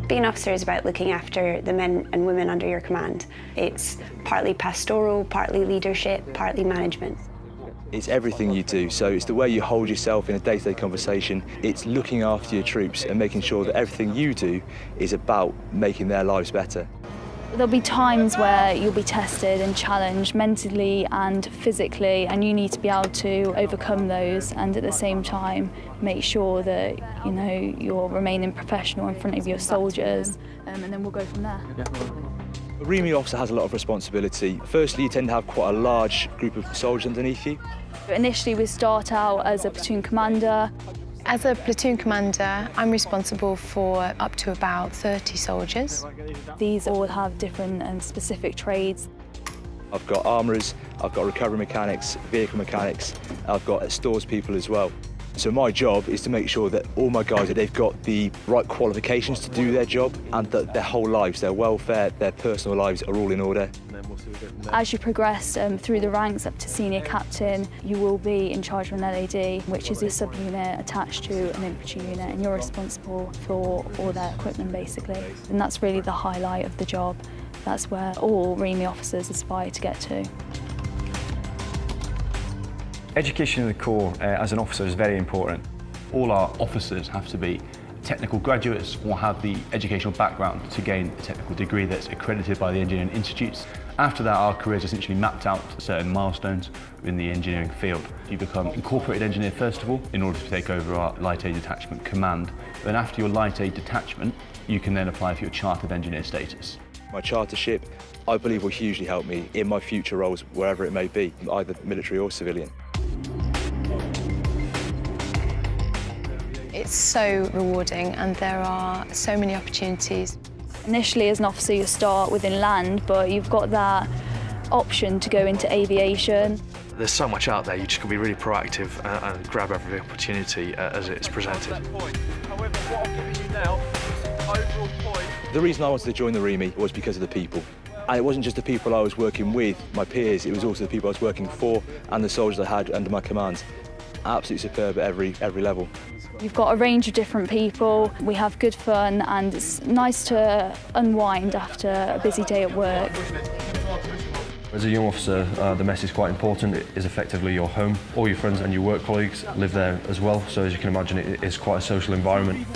Being an officer is about looking after the men and women under your command. It's partly pastoral, partly leadership, partly management. It's everything you do, so it's the way you hold yourself in a day-to-day conversation. It's looking after your troops and making sure that everything you do is about making their lives better. There'll be times where you'll be tested and challenged mentally and physically, and you need to be able to overcome those and at the same time make sure that you're remaining professional in front of your soldiers, and then we'll go from there. A REME officer has a lot of responsibility. Firstly, you tend to have quite a large group of soldiers underneath you. Initially we start out as a platoon commander. As a platoon commander, I'm responsible for up to about 30 soldiers. These all have different and specific trades. I've got armourers, I've got recovery mechanics, vehicle mechanics, I've got stores people as well. So my job is to make sure that all my guys, that they've got the right qualifications to do their job and that their whole lives, their welfare, their personal lives are all in order. As you progress through the ranks up to senior captain, you will be in charge of an LAD, which is a sub-unit attached to an infantry unit, and you're responsible for all their equipment basically. And that's really the highlight of the job. That's where all REME officers aspire to get to. Education in the Corps as an officer is very important. All our officers have to be technical graduates or have the educational background to gain a technical degree that's accredited by the engineering institutes. After that, our careers are essentially mapped out to certain milestones in the engineering field. You become incorporated engineer first of all in order to take over our light aid detachment command. Then after your light aid detachment, you can then apply for your chartered engineer status. My chartership, I believe, will hugely help me in my future roles, wherever it may be, either military or civilian. It's so rewarding and there are so many opportunities. Initially as an officer you start within land, but you've got that option to go into aviation. There's so much out there, you just got to be really proactive and grab every opportunity as it's presented. The reason I wanted to join the REME was because of the people. And it wasn't just the people I was working with, my peers, it was also the people I was working for and the soldiers I had under my command. Absolutely superb at every level. You've got a range of different people, we have good fun and it's nice to unwind after a busy day at work. As a young officer, the mess is quite important. It is effectively your home. All your friends and your work colleagues live there as well, so as you can imagine, it is quite a social environment.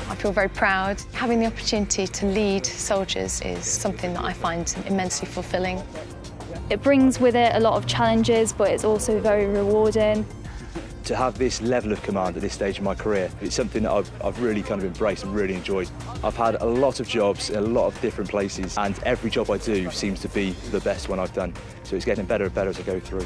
I feel very proud. Having the opportunity to lead soldiers is something that I find immensely fulfilling. It brings with it a lot of challenges, but it's also very rewarding. To have this level of command at this stage of my career, it's something that I've really kind of embraced and really enjoyed. I've had a lot of jobs in a lot of different places, and every job I do seems to be the best one I've done. So it's getting better and better as I go through.